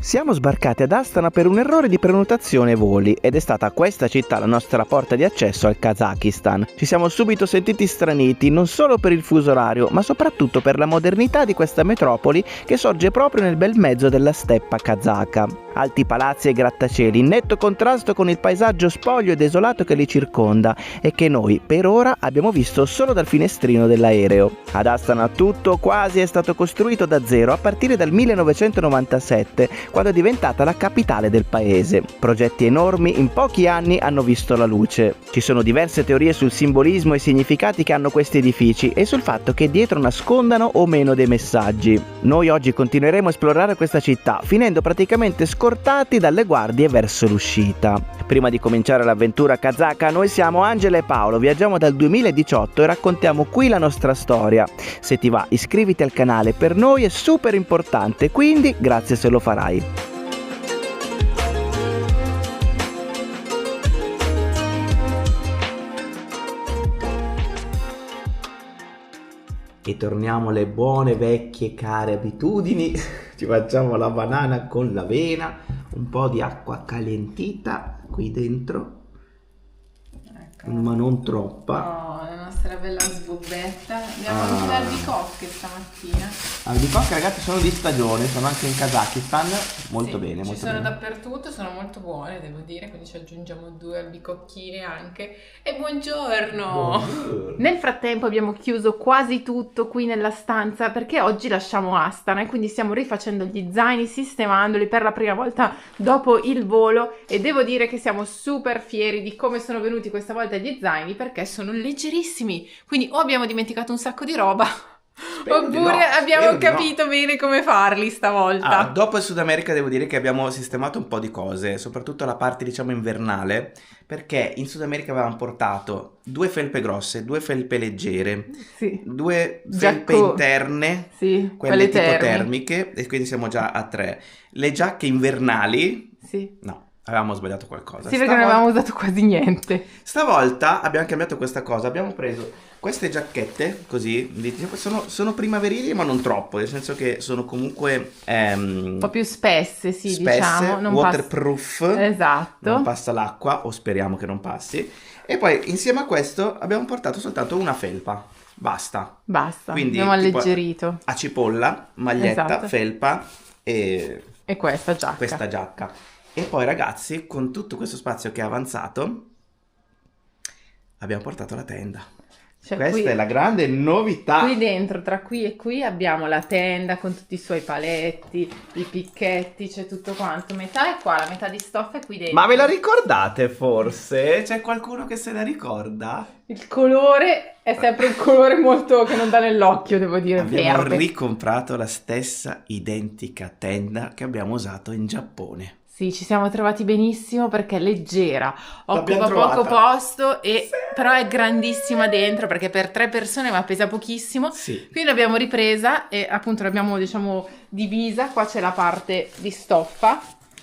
Siamo sbarcati ad Astana per un errore di prenotazione voli ed è stata questa città la nostra porta di accesso al Kazakistan. Ci siamo subito sentiti straniti non solo per il fuso orario, ma soprattutto per la modernità di questa metropoli che sorge proprio nel bel mezzo della steppa kazaka. Alti palazzi e grattacieli in netto contrasto con il paesaggio spoglio e desolato che li circonda e che noi per ora abbiamo visto solo dal finestrino dell'aereo. Ad Astana tutto quasi è stato costruito da zero a partire dal 1997, quando è diventata la capitale del paese. Progetti enormi in pochi anni hanno visto la luce. Ci sono diverse teorie sul simbolismo e significati che hanno questi edifici e sul fatto che dietro nascondano o meno dei messaggi. Noi oggi continueremo a esplorare questa città, finendo praticamente scortati dalle guardie verso l'uscita. Prima di cominciare l'avventura kazaka, noi siamo Angela e Paolo, viaggiamo dal 2018 e raccontiamo qui la nostra storia. Se ti va, iscriviti al canale, per noi è super importante, quindi grazie se lo farai. E torniamo alle buone vecchie care abitudini. Ci facciamo la banana con l'avena, un po' di acqua calentita qui dentro, ecco, ma non troppa. Oh, la nostra bella sbobbetta. Abbiamo anche le albicocche stamattina. Albicocche, ragazzi, sono di stagione, sono anche in Kazakistan, molto bene, molto ci sono bene. dappertutto, sono molto buone, devo dire, quindi ci aggiungiamo 2 albicocchine anche. E buongiorno! Nel frattempo abbiamo chiuso quasi tutto qui nella stanza perché oggi lasciamo Astana e quindi stiamo rifacendo gli zaini, sistemandoli per la prima volta dopo il volo e devo dire che siamo super fieri di come sono venuti questa volta gli zaini perché sono leggerissimi, quindi o abbiamo dimenticato un sacco di roba oppure abbiamo capito bene come farli stavolta. Dopo il Sud America devo dire che abbiamo sistemato un po' di cose, soprattutto la parte diciamo invernale, perché in Sud America avevamo portato 2 felpe grosse, 2 felpe leggere, Sì. 2 felpe interne, sì, quelle tipo termiche, e quindi siamo già a 3. Le giacche invernali, sì. No. Avevamo sbagliato qualcosa. Sì, perché non avevamo usato quasi niente. Stavolta abbiamo cambiato questa cosa. Abbiamo preso queste giacchette, così, sono primaverili ma non troppo, nel senso che sono comunque un po' più spesse, sì, spesse, diciamo. Non waterproof. Esatto. Non passa l'acqua, o speriamo che non passi. E poi insieme a questo abbiamo portato soltanto una felpa. Basta. Quindi tipo abbiamo alleggerito. A cipolla, maglietta, Esatto. felpa e questa giacca. Questa giacca. E poi ragazzi, con tutto questo spazio che è avanzato, abbiamo portato la tenda. Cioè, Questa è la grande novità. Qui dentro, tra qui e qui, abbiamo la tenda con tutti i suoi paletti, i picchetti, c'è tutto quanto. Metà è qua, la metà di stoffa è qui dentro. Ma ve la ricordate forse? C'è qualcuno che se la ricorda? Il colore è sempre un colore molto che non dà nell'occhio, devo dire, Abbiamo verde. ricomprato la stessa identica tenda che abbiamo usato in Giappone. Sì, ci siamo trovati benissimo perché è leggera, L'abbiamo occupa poco trovata. posto e Sì. però è grandissima dentro perché per 3 persone ma pesa pochissimo. Sì. Quindi l'abbiamo ripresa e appunto l'abbiamo diciamo divisa, qua c'è la parte di stoffa,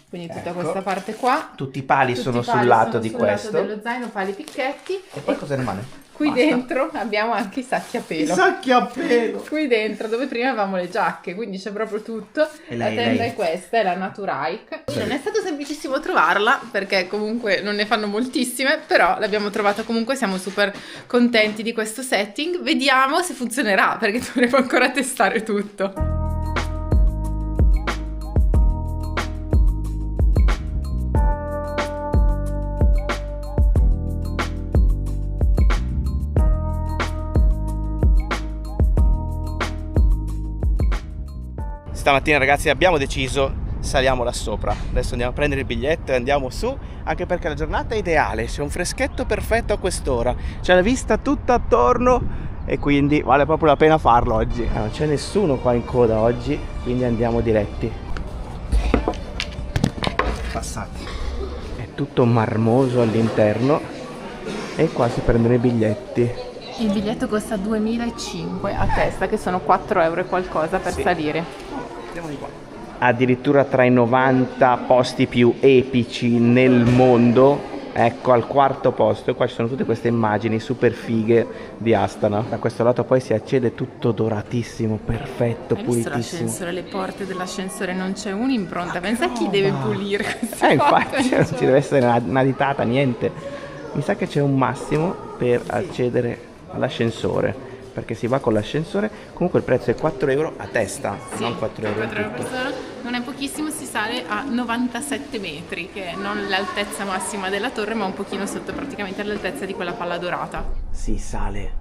quindi tutta Ecco. questa parte qua. Tutti i pali Tutti sono i pali sul lato sono di sul questo. lato dello zaino, pali picchetti. E poi cosa rimane? Qui Basta. dentro abbiamo anche i sacchi a I pelo. sacchi a pelo. Qui dentro dove prima avevamo le giacche, quindi c'è proprio tutto. E La tenda è questa, è la Naturike. Sì. Non è stato semplicissimo trovarla perché comunque non ne fanno moltissime, però l'abbiamo trovata comunque, siamo super contenti di questo setting. Vediamo se funzionerà perché dovremo ancora testare tutto. Stamattina ragazzi abbiamo deciso, saliamo là sopra. Adesso andiamo a prendere il biglietto e andiamo su, anche perché la giornata è ideale, c'è un freschetto perfetto a quest'ora, c'è la vista tutta attorno e quindi vale proprio la pena farlo oggi. Non c'è nessuno qua in coda oggi, quindi andiamo diretti. Passati. È tutto marmoso all'interno e qua si prendono i biglietti. Il biglietto costa 2.500 a testa, che sono 4 euro e qualcosa per Sì. salire. Andiamo di qua. Addirittura tra i 90 posti più epici nel mondo Ecco, al quarto posto, e qua ci sono tutte queste immagini super fighe di Astana. Da questo lato poi si accede tutto doratissimo, perfetto, Hai visto pulitissimo. l'ascensore, le porte dell'ascensore, non c'è un'impronta, pensa a chi deve pulire queste Infatti porte. non ci deve essere una ditata, niente. Mi sa che c'è un massimo per accedere all'ascensore, perché si va con l'ascensore. Comunque il prezzo è 4 euro a testa, non 4 euro in 4 euro a tutto. persona, non è pochissimo, si sale a 97 metri, che è non l'altezza massima della torre, ma un pochino sotto, praticamente all'altezza di quella palla dorata. Si sale.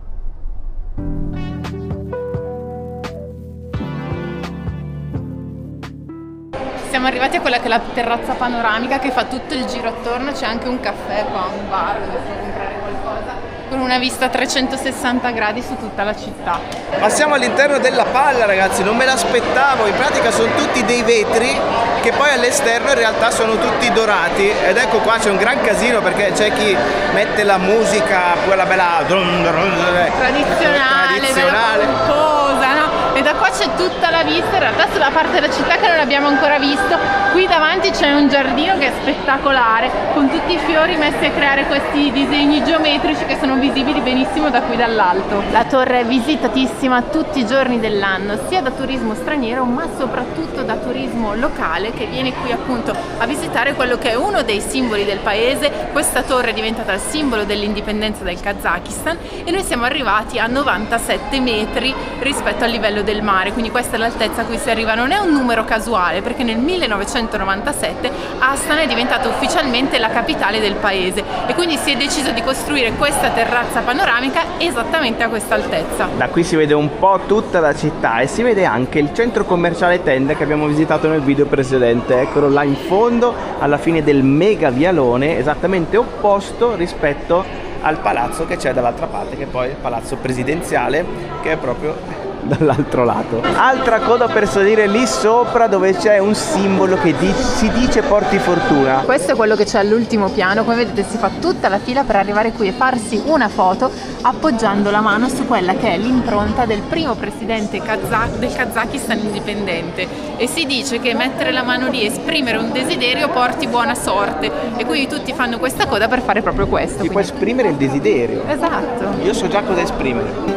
Siamo arrivati a quella che è la terrazza panoramica che fa tutto il giro attorno, c'è anche un caffè qua, un bar dove si può comprare qualcosa, con una vista a 360 gradi su tutta la città. Ma siamo all'interno della palla, ragazzi, non me l'aspettavo. In pratica sono tutti dei vetri che poi all'esterno in realtà sono tutti dorati. Ed ecco qua c'è un gran casino perché c'è chi mette la musica, quella bella Tradizionale, bella pomposa, no? E da qua c'è tutta la vista, in realtà sulla parte della città che non abbiamo ancora visto. Qui davanti c'è un giardino che è spettacolare, con tutti i fiori messi a creare questi disegni geometrici che sono visibili benissimo da qui dall'alto. La torre è visitatissima tutti i giorni dell'anno, sia da turismo straniero ma soprattutto da turismo locale che viene qui appunto a visitare quello che è uno dei simboli del paese. Questa torre è diventata il simbolo dell'indipendenza del Kazakistan e noi siamo arrivati a 97 metri rispetto al livello del mare, quindi questa è l'altezza a cui si arriva. Non è un numero casuale perché nel 1997 Astana è diventata ufficialmente la capitale del paese e quindi si è deciso di costruire questa terrazza panoramica esattamente a questa altezza. Da qui si vede un po' tutta la città e si vede anche il centro commerciale Tende che abbiamo visitato nel video precedente. Eccolo là in fondo, alla fine del mega vialone, esattamente opposto rispetto al palazzo che c'è dall'altra parte, che è poi il palazzo presidenziale, che è proprio dall'altro lato. Altra coda per salire lì sopra, dove c'è un simbolo che si dice porti fortuna. Questo è quello che c'è all'ultimo piano, come vedete si fa tutta la fila per arrivare qui e farsi una foto appoggiando la mano su quella che è l'impronta del primo presidente del Kazakistan indipendente e si dice che mettere la mano lì e esprimere un desiderio porti buona sorte e quindi tutti fanno questa coda per fare proprio questo. Si può esprimere il desiderio. Esatto. Io so già cosa esprimere.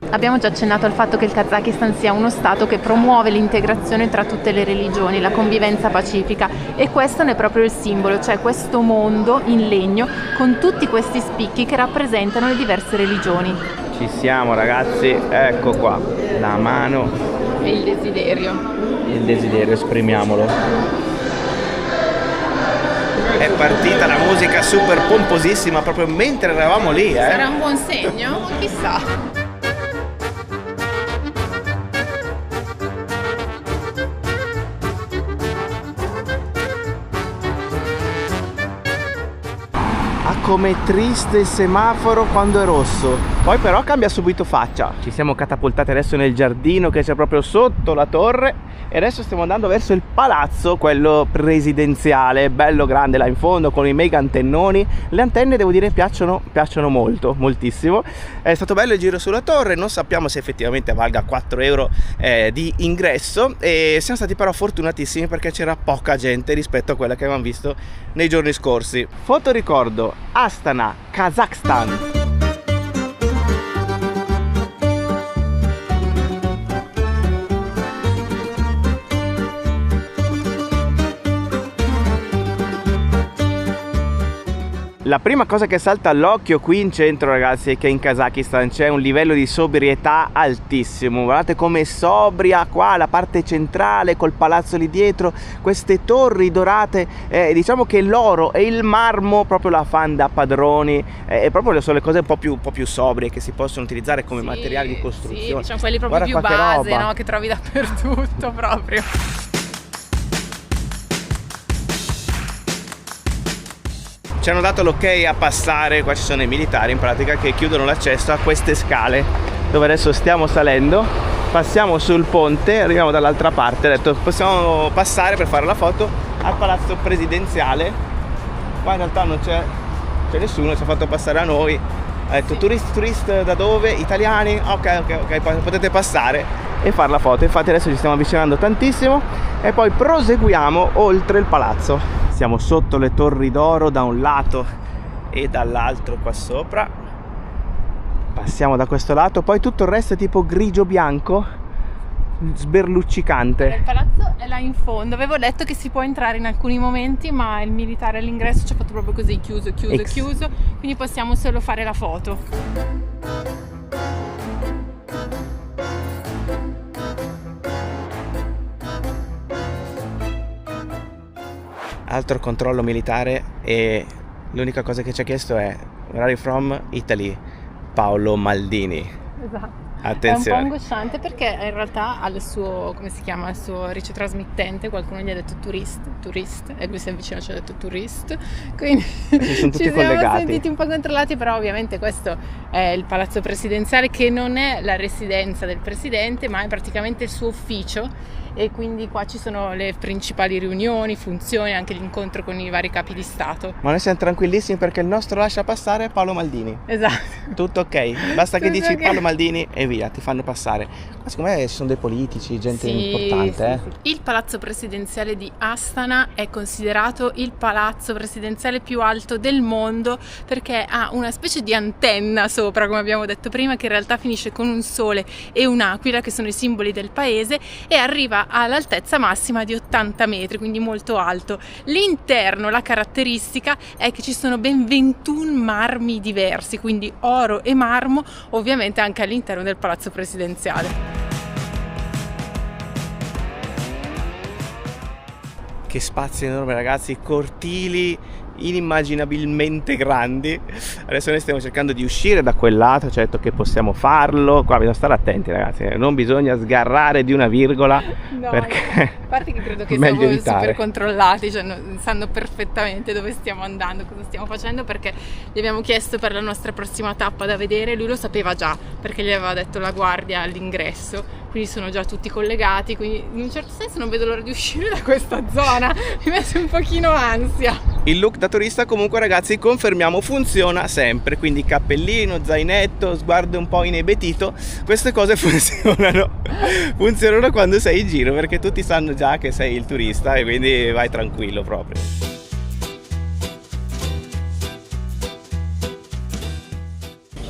Abbiamo già accennato al fatto che il Kazakistan sia uno stato che promuove l'integrazione tra tutte le religioni, la convivenza pacifica e questo ne è proprio il simbolo, cioè questo mondo in legno con tutti questi spicchi che rappresentano le diverse religioni. Ci siamo ragazzi, ecco qua, la mano E il desiderio. Il desiderio, esprimiamolo. È partita la musica super pomposissima proprio mentre eravamo lì, Sarà un buon segno? Chissà. Come triste il semaforo quando è rosso. Poi però cambia subito faccia. Ci siamo catapultati adesso nel giardino che c'è proprio sotto la torre e adesso stiamo andando verso il palazzo, quello presidenziale, bello grande là in fondo con i mega antennoni. Le antenne devo dire piacciono molto, moltissimo. È stato bello il giro sulla torre, non sappiamo se effettivamente valga 4 euro di ingresso e siamo stati però fortunatissimi perché c'era poca gente rispetto a quella che avevamo visto nei giorni scorsi. Fotoricordo Astana, Kazakhstan. La prima cosa che salta all'occhio qui in centro, ragazzi, è che in Kazakistan c'è un livello di sobrietà altissimo. Guardate com'è sobria qua la parte centrale col palazzo lì dietro, queste torri dorate, diciamo che l'oro e il marmo proprio la fanno da padroni, e proprio sono le cose un po' più sobrie che si possono utilizzare come materiali di costruzione. Sì, diciamo quelli proprio Guarda più qua base, no? Che trovi dappertutto proprio. Ci hanno dato l'ok a passare, qua ci sono i militari in pratica che chiudono l'accesso a queste scale dove adesso stiamo salendo, passiamo sul ponte, arriviamo dall'altra parte, ho detto possiamo passare per fare la foto al palazzo presidenziale. Qua in realtà non c'è nessuno, ci ha fatto passare a noi Ha detto tourist da dove? Italiani? Ok, poi potete passare e fare la foto. Infatti adesso ci stiamo avvicinando tantissimo e poi proseguiamo oltre il palazzo. Siamo sotto le torri d'oro da un lato e dall'altro qua sopra. Passiamo da questo lato, poi tutto il resto è tipo grigio bianco, sberluccicante. Il palazzo è là in fondo. Avevo letto che si può entrare in alcuni momenti, ma il militare all'ingresso ci ha fatto proprio così, chiuso, quindi possiamo solo fare la foto. Altro controllo militare e l'unica cosa che ci ha chiesto è "Where are you from?" Italy, Paolo Maldini. Esatto. Attenzione. È un po' angosciante perché in realtà ha il suo, come si chiama, il suo ricetrasmittente, qualcuno gli ha detto tourist e lui si avvicina e ci ha detto tourist, quindi sono tutti ci siamo collegati. sentiti un po' controllati, però ovviamente questo è il palazzo presidenziale, che non è la residenza del presidente ma è praticamente il suo ufficio, e quindi qua ci sono le principali riunioni, funzioni, anche l'incontro con i vari capi di Stato. Ma noi siamo tranquillissimi perché il nostro lascia passare è Paolo Maldini. Esatto. Tutto ok, basta che Tutto dici ok. Paolo Maldini e via, ti fanno passare. Ma secondo me ci sono dei politici, gente importante. Sì. Il palazzo presidenziale di Astana è considerato il palazzo presidenziale più alto del mondo perché ha una specie di antenna sopra, come abbiamo detto prima, che in realtà finisce con un sole e un'aquila, che sono i simboli del paese, e arriva all'altezza massima di 80 metri, quindi molto alto. L'interno, la caratteristica è che ci sono ben 21 marmi diversi, quindi oro e marmo, ovviamente anche all'interno del palazzo presidenziale. Che spazio enorme, ragazzi, cortili inimmaginabilmente grandi. Adesso noi stiamo cercando di uscire da quel lato, ci ha detto che possiamo farlo. Qua bisogna stare attenti, ragazzi, non bisogna sgarrare di una virgola, No, perché a parte che credo che meglio siamo evitare. super controllati, cioè sanno perfettamente dove stiamo andando, cosa stiamo facendo, perché gli abbiamo chiesto per la nostra prossima tappa da vedere, lui lo sapeva già perché gli aveva detto la guardia all'ingresso, quindi sono già tutti collegati, quindi in un certo senso non vedo l'ora di uscire da questa zona, mi mette un pochino ansia. il look da turista comunque, ragazzi, confermiamo, funziona sempre. Quindi cappellino, zainetto, sguardo un po' inebetito, queste cose funzionano quando sei in giro, perché tutti sanno già che sei il turista e quindi vai tranquillo proprio.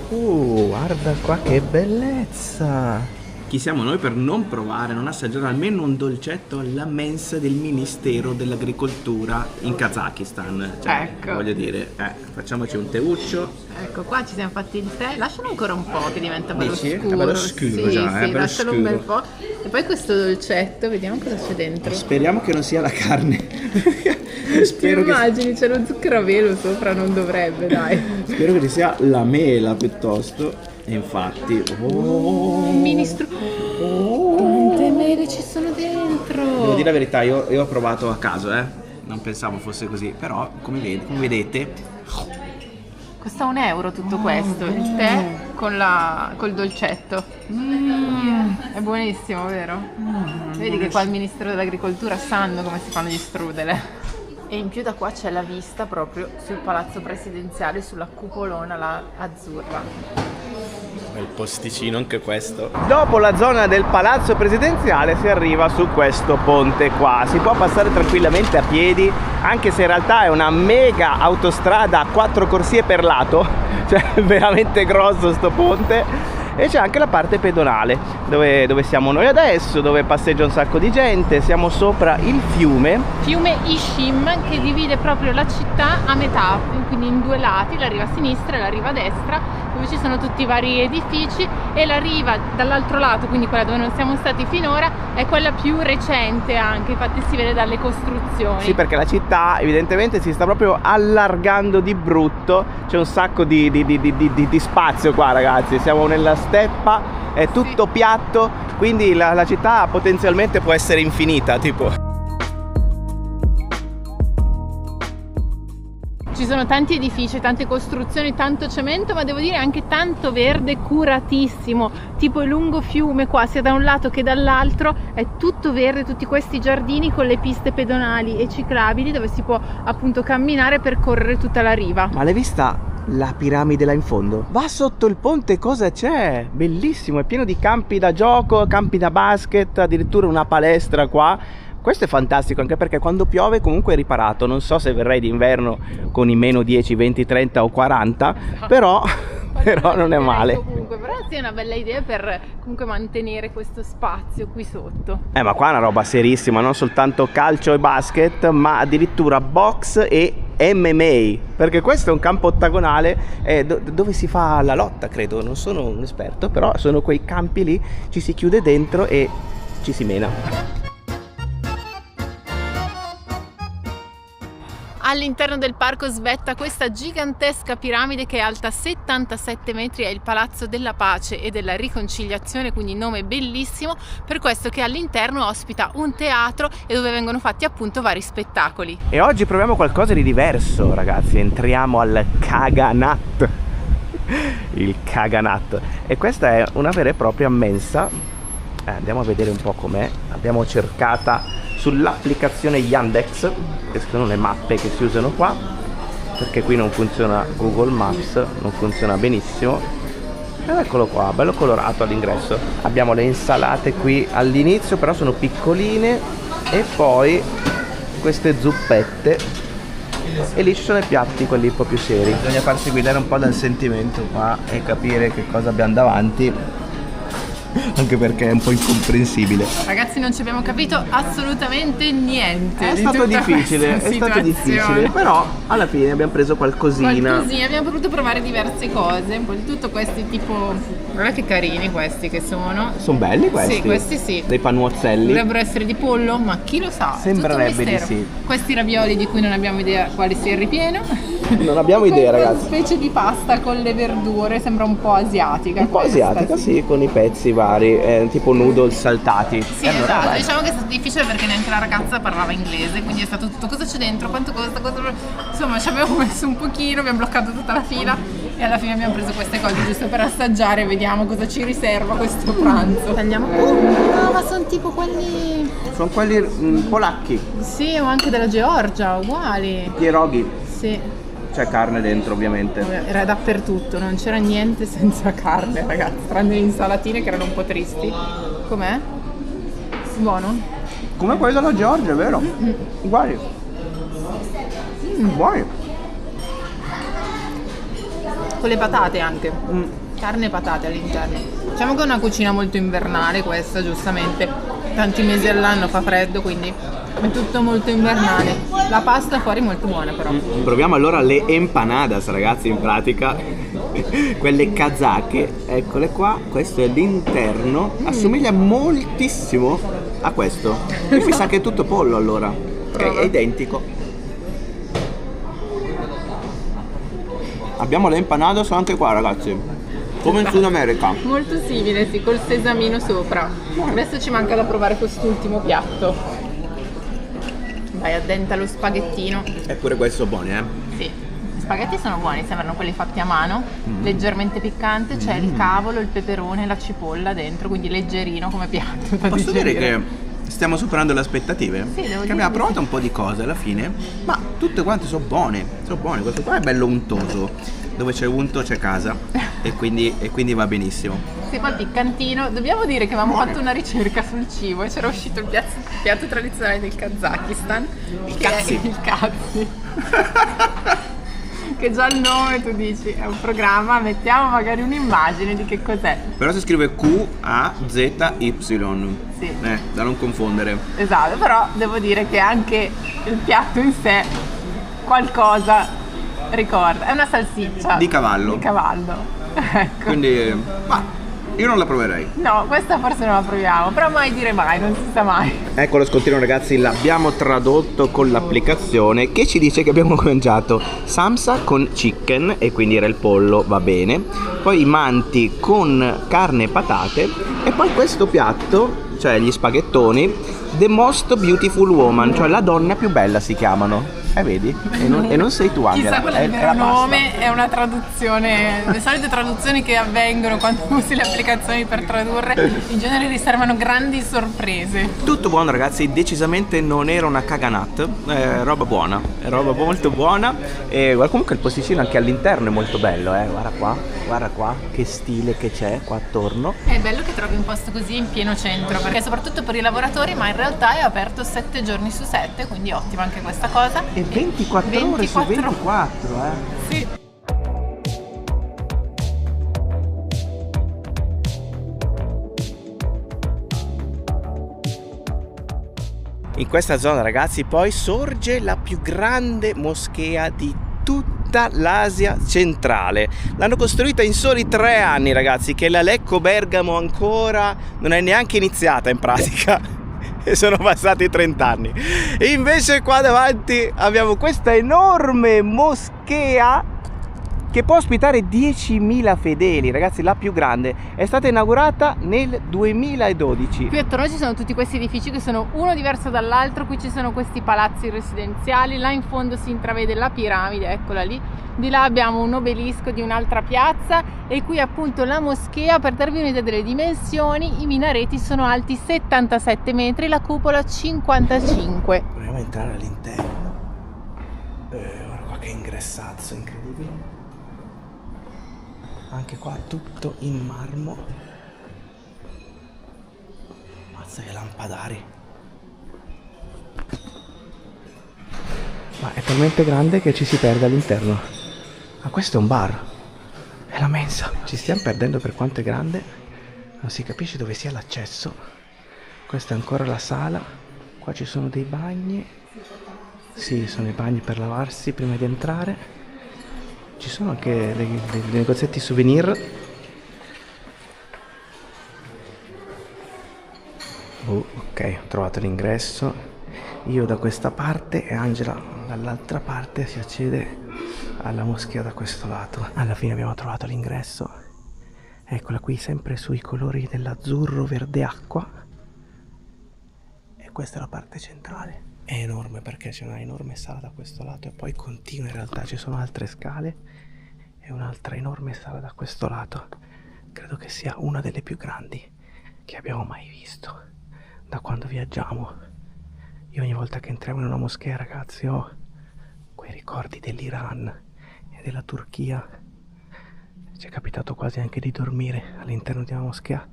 Guarda qua che bellezza! Chi siamo noi per non provare, non assaggiare almeno un dolcetto alla mensa del Ministero dell'Agricoltura in Kazakistan? Cioè, Ecco. voglio dire, facciamoci un teuccio. Ecco, qua ci siamo fatti il tè, lascialo ancora un po' che diventa bello Dici? scuro. È bello scuro sì, già, sì, bello lascialo un bel scuro. po'. E poi questo dolcetto, vediamo cosa c'è dentro. Speriamo che non sia la carne. Ti Spero che immagini, c'è lo zucchero a velo sopra, non dovrebbe, dai. Spero che ci sia la mela piuttosto. E infatti, Ministro, quante mele ci sono dentro? devo dire la verità, io ho provato a caso, non pensavo fosse così, però come vedete Costa €1 tutto questo, il tè col dolcetto. È buonissimo, vero? Vedi che qua al Ministero dell'Agricoltura sanno come si fanno gli strudel. E in più da qua c'è la vista proprio sul palazzo presidenziale, sulla cupolona là azzurra. bel posticino anche questo. Dopo la zona del palazzo presidenziale si arriva su questo ponte qua. Si può passare tranquillamente a piedi, anche se in realtà è una mega autostrada a 4 corsie per lato, cioè è veramente grosso sto ponte. E c'è anche la parte pedonale dove siamo noi adesso, dove passeggia un sacco di gente. Siamo sopra il fiume Ishim, che divide proprio la città a metà, quindi in due lati, la riva sinistra e la riva destra, dove ci sono tutti i vari edifici, e la riva dall'altro lato, quindi quella dove non siamo stati finora, è quella più recente anche, infatti si vede dalle costruzioni. Sì, perché la città evidentemente si sta proprio allargando di brutto, c'è un sacco di spazio qua, ragazzi, siamo nella steppa, è tutto piatto, quindi la città potenzialmente può essere infinita, tipo. Ci sono tanti edifici, tante costruzioni, tanto cemento, ma devo dire anche tanto verde curatissimo, tipo il lungo fiume qua, sia da un lato che dall'altro, è tutto verde, tutti questi giardini con le piste pedonali e ciclabili dove si può appunto camminare per percorrere tutta la riva. Ma l'hai vista la piramide là in fondo. Va sotto il ponte, cosa c'è? Bellissimo, è pieno di campi da gioco, campi da basket, addirittura una palestra qua. Questo è fantastico anche perché quando piove comunque è riparato. Non so se verrei d'inverno con i meno 10, 20, 30 o 40, però non è male. Comunque, però sì, è una bella idea per comunque mantenere questo spazio qui sotto. Ma qua è una roba serissima, non soltanto calcio e basket, ma addirittura box e MMA, perché questo è un campo ottagonale dove si fa la lotta, credo. Non sono un esperto, però sono quei campi lì, ci si chiude dentro e ci si mena. All'interno del parco svetta questa gigantesca piramide che è alta 77 metri, è il Palazzo della Pace e della Riconciliazione, quindi nome bellissimo, per questo che all'interno ospita un teatro e dove vengono fatti appunto vari spettacoli. E oggi proviamo qualcosa di diverso, ragazzi, entriamo al Kaganat. Il Kaganat. E questa è una vera e propria mensa. Andiamo a vedere un po' com'è. L'abbiamo cercata sull'applicazione Yandex, che sono le mappe che si usano qua, perché qui non funziona Google Maps, non funziona benissimo. Ed eccolo qua, bello colorato all'ingresso. Abbiamo le insalate qui all'inizio, però sono piccoline, e poi queste zuppette, e lì ci sono i piatti, quelli un po' più seri. Bisogna farsi guidare un po' dal sentimento qua e capire che cosa abbiamo davanti, anche perché è un po' incomprensibile. Ragazzi, non ci abbiamo capito assolutamente niente. È stato difficile, però alla fine abbiamo preso qualcosina. Abbiamo potuto provare diverse cose, un po' di tutto. Questi tipo, guarda che carini questi che sono. Sono belli questi? Sì, questi sì. Dei panuozzelli. Dovrebbero essere di pollo, ma chi lo sa? Sembrerebbe di sì. Questi ravioli di cui non abbiamo idea quale sia il ripieno. Non abbiamo idea, ragazzi. Una specie di pasta con le verdure, sembra un po' asiatica. Un po' asiatica, sì, con i pezzi vari, tipo noodle saltati. Sì, esatto. Diciamo che è stato difficile perché neanche la ragazza parlava inglese, quindi è stato tutto cosa c'è dentro, quanto costa, insomma ci abbiamo messo un pochino, abbiamo bloccato tutta la fila e alla fine abbiamo preso queste cose giusto per assaggiare e vediamo cosa ci riserva questo pranzo. Tagliamo. No, ma sono tipo quelli... Sono quelli polacchi. Sì, o anche della Georgia, uguali. Pierogi. Sì. C'è carne dentro, ovviamente. Era dappertutto, non c'era niente senza carne, ragazzi, tranne le insalatine che erano un po' tristi. Com'è? Buono? Come quello della Georgia, vero? Uguali. Buoni. Con le patate anche. Carne e patate all'interno. Diciamo che è una cucina molto invernale questa, giustamente. Tanti mesi all'anno fa freddo, quindi è tutto molto invernale. La pasta fuori molto buona però. Proviamo allora le empanadas, ragazzi, in pratica. Quelle kazake, eccole qua. Questo è l'interno. Assomiglia moltissimo a questo. E mi sa che è tutto pollo allora. Ok, è identico. Abbiamo le empanadas anche qua, ragazzi. Come in Sud America. Molto simile, sì, col sesamino sopra. Adesso ci manca da provare quest'ultimo piatto. Vai, addenta lo spaghettino. Eppure questi sono buoni, eh? Sì, gli spaghetti sono buoni, sembrano quelli fatti a mano, leggermente piccante, c'è il cavolo, il peperone e la cipolla dentro, quindi leggerino come piatto. Posso dire che stiamo superando le aspettative? Sì, devo dire. Abbiamo provato un po' di cose alla fine, ma tutte quante sono buone. Sono buone. Questo qua è bello untoso. Dove c'è unto c'è casa e quindi va benissimo. Sì, poi piccantino. Dobbiamo dire che avevamo fatto una ricerca sul cibo e c'era uscito il piatto tradizionale del Kazakistan. Il Kazi. Il Kazi. Che già il nome tu dici, è un programma, mettiamo magari un'immagine di che cos'è. Però si scrive Q-A-Z-Y. Sì. Da non confondere. Esatto, però devo dire che anche il piatto in sé qualcosa ricorda, è una salsiccia Di cavallo. Di cavallo. Ecco. Quindi, ma io non la proverei. No, questa forse non la proviamo, però mai dire mai, non si sa mai. Ecco lo scontrino, ragazzi, l'abbiamo tradotto con l'applicazione che ci dice che abbiamo mangiato samsa con chicken, e quindi era il pollo, va bene. Poi i manti con carne e patate, e poi questo piatto, cioè gli spaghettoni, The Most Beautiful Woman, cioè la donna più bella si chiamano. Vedi? E non sei tu, Angela. Chissà qual è il vero nome, è una traduzione, le solite traduzioni che avvengono quando usi le applicazioni per tradurre in genere riservano grandi sorprese. Tutto buono ragazzi, decisamente non era una caganat, roba buona, roba molto buona. E comunque il posticino anche all'interno è molto bello, guarda qua, che stile che c'è qua attorno. È bello che trovi un posto così in pieno centro, perché soprattutto per i lavoratori, ma in realtà è aperto 7 giorni su 7, quindi ottima anche questa cosa. E 24 ore su 24, Sì. In questa zona ragazzi poi sorge la più grande moschea di tutta l'Asia centrale. L'hanno costruita in soli 3 anni ragazzi, che la Lecco Bergamo ancora non è neanche iniziata in pratica. E sono passati 30 anni. E invece qua davanti abbiamo questa enorme moschea che può ospitare 10.000 fedeli, ragazzi, la più grande. È stata inaugurata nel 2012. Qui attorno ci sono tutti questi edifici che sono uno diverso dall'altro. Qui ci sono questi palazzi residenziali, là in fondo si intravede la piramide, eccola lì. Di là abbiamo un obelisco di un'altra piazza e qui appunto la moschea. Per darvi un'idea delle dimensioni, i minareti sono alti 77 metri, la cupola 55. Proviamo a entrare all'interno. Guarda qua che ingressazzo incredibile. Anche qua tutto in marmo. Mazza che lampadari. Ma è talmente grande che ci si perde all'interno. Ma questo è un bar. È la mensa. Ci stiamo perdendo per quanto è grande. Non si capisce dove sia l'accesso. Questa è ancora la sala. Qua ci sono dei bagni. Sì, sono i bagni per lavarsi prima di entrare. Ci sono anche dei negozietti souvenir. Ok, ho trovato l'ingresso. Io da questa parte e Angela dall'altra parte. Si accede alla moschea da questo lato. Alla fine abbiamo trovato l'ingresso. Eccola qui, sempre sui colori dell'azzurro verde acqua. E questa è la parte centrale. È enorme perché c'è una enorme sala da questo lato e poi continua, in realtà ci sono altre scale e un'altra enorme sala da questo lato. Credo che sia una delle più grandi che abbiamo mai visto da quando viaggiamo. Io ogni volta che entriamo in una moschea ragazzi ho quei ricordi dell'Iran e della Turchia. Ci è capitato quasi anche di dormire all'interno di una moschea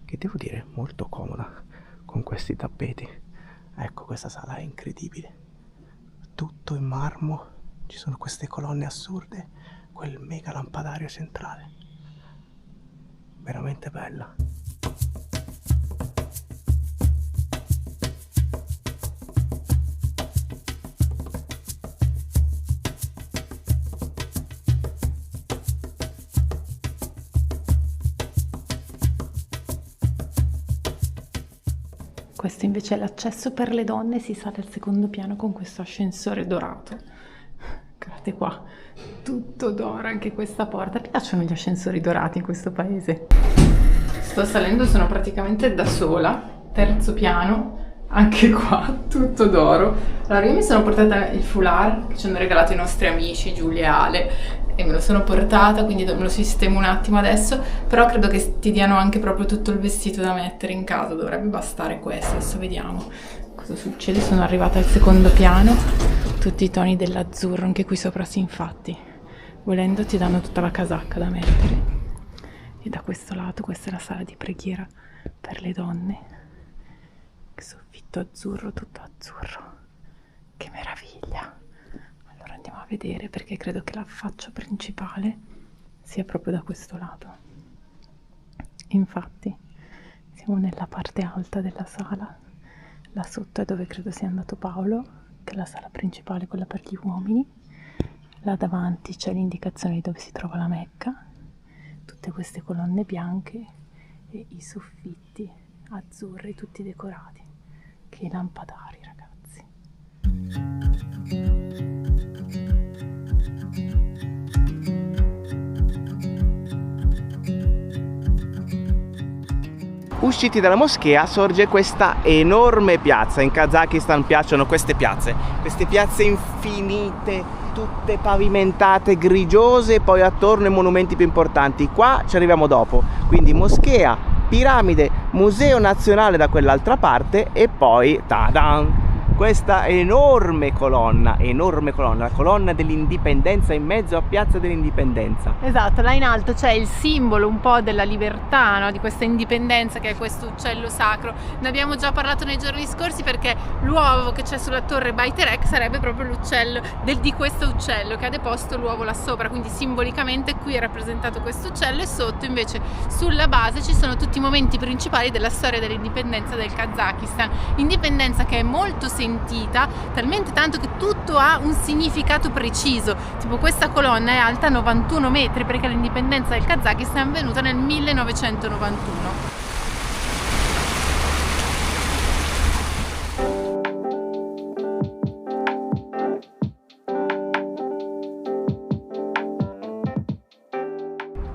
che devo dire molto comoda con questi tappeti. Ecco, questa sala è incredibile, tutto in marmo, ci sono queste colonne assurde, quel mega lampadario centrale, veramente bella. Questo invece è l'accesso per le donne, si sale al secondo piano con questo ascensore dorato. Guardate qua, tutto d'oro anche questa porta. Mi piacciono gli ascensori dorati in questo paese. Sto salendo, sono praticamente da sola, terzo piano, anche qua tutto d'oro. Allora io mi sono portata il foulard che ci hanno regalato i nostri amici Giulia e Ale e me lo sono portata, quindi me lo sistemo un attimo adesso, però credo che ti diano anche proprio tutto il vestito da mettere in casa, dovrebbe bastare questo. Adesso vediamo cosa succede. Sono arrivata al secondo piano, tutti i toni dell'azzurro, anche qui sopra sì, infatti volendo ti danno tutta la casacca da mettere. E da questo lato questa è la sala di preghiera per le donne, soffitto azzurro, tutto azzurro, che meraviglia. Allora andiamo a vedere, perché credo che l'affaccio principale sia proprio da questo lato. Infatti siamo nella parte alta della sala, là sotto è dove credo sia andato Paolo, che è la sala principale, quella per gli uomini. Là davanti c'è l'indicazione di dove si trova la Mecca, tutte queste colonne bianche e i soffitti azzurri tutti decorati. Che lampadari, ragazzi. usciti dalla moschea sorge questa enorme piazza. In Kazakistan piacciono queste piazze infinite, tutte pavimentate, grigiose, e poi attorno i monumenti più importanti. Qua ci arriviamo dopo, quindi moschea, piramide, museo nazionale da quell'altra parte e poi tada! Questa enorme colonna, la colonna dell'indipendenza in mezzo a Piazza dell'Indipendenza. Esatto, là in alto c'è il simbolo un po' della libertà, no? Di questa indipendenza, che è questo uccello sacro. Ne abbiamo già parlato nei giorni scorsi, perché l'uovo che c'è sulla torre Bayterek sarebbe proprio l'uccello di questo uccello che ha deposto l'uovo là sopra, quindi simbolicamente qui è rappresentato questo uccello, e sotto invece sulla base ci sono tutti i momenti principali della storia dell'indipendenza del Kazakistan. Indipendenza che è molto sentita, talmente tanto che tutto ha un significato preciso, tipo questa colonna è alta 91 metri perché l'indipendenza del Kazakistan è avvenuta nel 1991.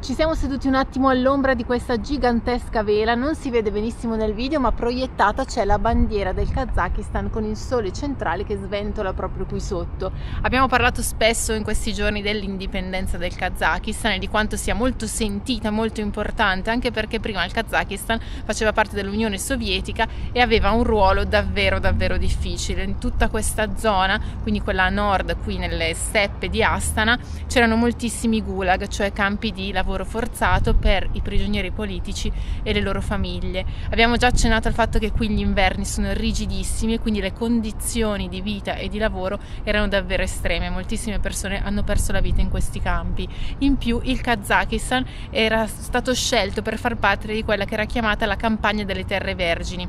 Ci siamo seduti un attimo all'ombra di questa gigantesca vela, non si vede benissimo nel video, ma proiettata c'è la bandiera del Kazakistan con il sole centrale che sventola proprio qui sotto. Abbiamo parlato spesso in questi giorni dell'indipendenza del Kazakistan e di quanto sia molto sentita, molto importante, anche perché prima il Kazakistan faceva parte dell'Unione Sovietica e aveva un ruolo davvero difficile. In tutta questa zona, quindi quella a nord, qui nelle steppe di Astana, c'erano moltissimi gulag, cioè campi di lavoro forzato per i prigionieri politici e le loro famiglie. Abbiamo già accennato al fatto che qui gli inverni sono rigidissimi e quindi le condizioni di vita e di lavoro erano davvero estreme. Moltissime persone hanno perso la vita in questi campi. In più il Kazakistan era stato scelto per far parte di quella che era chiamata la campagna delle terre vergini.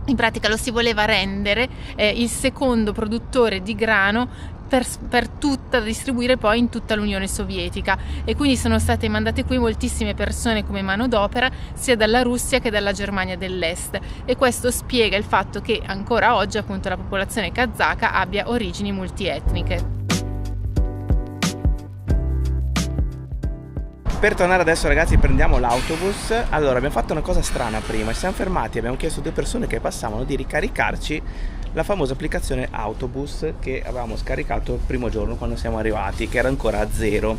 In pratica lo si voleva rendere il secondo produttore di grano per tutta, da distribuire poi in tutta l'Unione Sovietica, e quindi sono state mandate qui moltissime persone come manodopera sia dalla Russia che dalla Germania dell'Est, e questo spiega il fatto che ancora oggi appunto la popolazione kazaka abbia origini multietniche. Per tornare adesso, ragazzi, prendiamo l'autobus. Allora, abbiamo fatto una cosa strana prima, ci siamo fermati, abbiamo chiesto a due persone che passavano di ricaricarci la famosa applicazione Autobus che avevamo scaricato il primo giorno quando siamo arrivati, che era ancora a 0,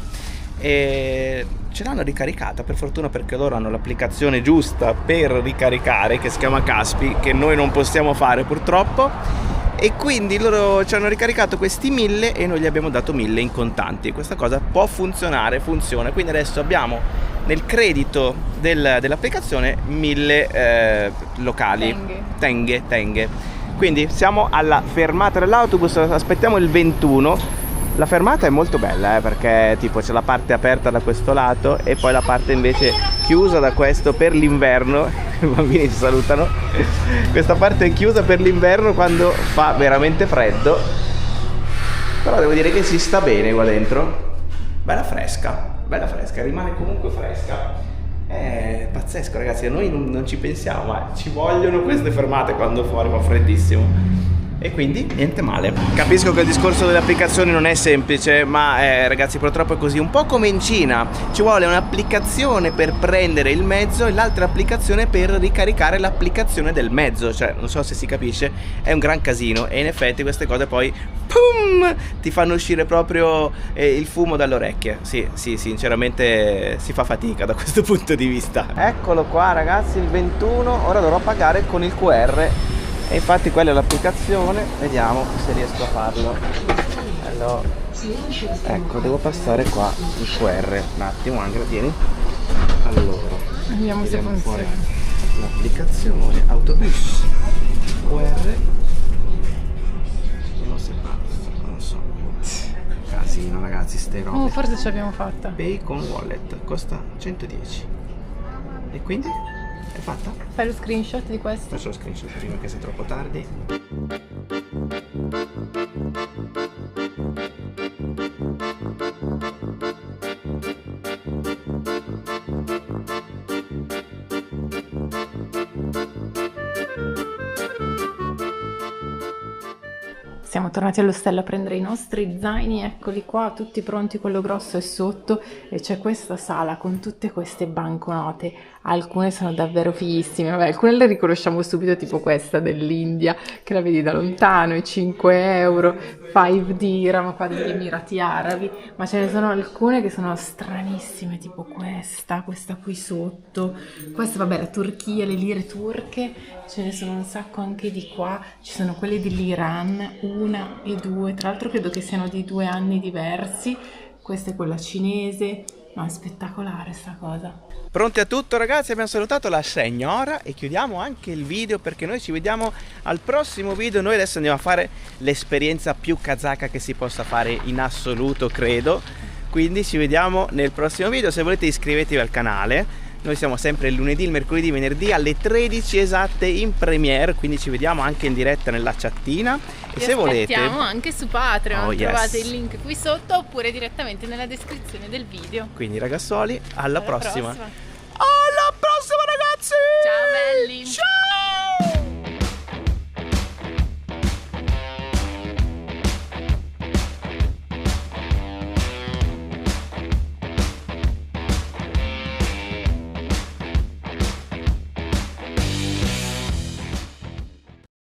e ce l'hanno ricaricata per fortuna, perché loro hanno l'applicazione giusta per ricaricare che si chiama Kaspi, che noi non possiamo fare purtroppo, e quindi loro ci hanno ricaricato questi 1000 e noi gli abbiamo dato 1000 in contanti. Questa cosa può funzionare, funziona, quindi adesso abbiamo nel credito dell'applicazione 1000 locali, tenghe. Quindi siamo alla fermata dell'autobus, aspettiamo il 21. La fermata è molto bella, perché tipo c'è la parte aperta da questo lato e poi la parte invece chiusa da questo per l'inverno. I bambini ci salutano. Questa parte è chiusa per l'inverno quando fa veramente freddo, però devo dire che si sta bene qua dentro. Bella fresca, rimane comunque fresca. È pazzesco, ragazzi, noi non ci pensiamo, ma ci vogliono queste fermate quando fuori fa freddissimo. E quindi niente male. Capisco che il discorso delle applicazioni non è semplice, ma ragazzi, purtroppo è così, un po' come in Cina. Ci vuole un'applicazione per prendere il mezzo e l'altra applicazione per ricaricare l'applicazione del mezzo. Cioè, non so se si capisce, è un gran casino, e in effetti queste cose poi pum, ti fanno uscire proprio il fumo dalle orecchie. Sì, sinceramente si fa fatica da questo punto di vista. Eccolo qua, ragazzi, il 21. Ora dovrò pagare con il QR. E infatti quella è l'applicazione, vediamo se riesco a farlo. Allora, ecco, devo passare qua il QR, un attimo, Angela, tieni. Allora, vediamo se funziona. L'applicazione Autobus QR. Non si fa, non so. Casino, ragazzi, ste robe. Oh, forse ce l'abbiamo fatta. Pay con wallet, costa 110. E quindi? È fatta? Fai lo screenshot di questo? Faccio lo screenshot prima che sia troppo tardi. Siamo tornati all'ostello a prendere i nostri zaini, eccoli qua, tutti pronti, quello grosso è sotto e c'è questa sala con tutte queste banconote. Alcune sono davvero fighissime, vabbè, alcune le riconosciamo subito, tipo questa dell'India, che la vedi da lontano, i 5 euro, 5 dirham, qua degli Emirati Arabi, ma ce ne sono alcune che sono stranissime, tipo questa qui sotto, questa vabbè la Turchia, le lire turche, ce ne sono un sacco anche di qua, ci sono quelle dell'Iran, 1 e 2, tra l'altro credo che siano di 2 anni diversi, questa è quella cinese, ma è spettacolare sta cosa. Pronti a tutto ragazzi, abbiamo salutato la signora e chiudiamo anche il video perché noi ci vediamo al prossimo video. Noi adesso andiamo a fare l'esperienza più kazaka che si possa fare in assoluto, credo. Quindi ci vediamo nel prossimo video, se volete iscrivetevi al canale. Noi siamo sempre il lunedì, il mercoledì, venerdì alle 13 esatte in premiere, quindi ci vediamo anche in diretta nella chattina. E se volete anche su Patreon, yes, trovate il link qui sotto oppure direttamente nella descrizione del video. Quindi ragazzuoli, alla prossima. prossima. Alla prossima ragazzi! Ciao belli! Ciao!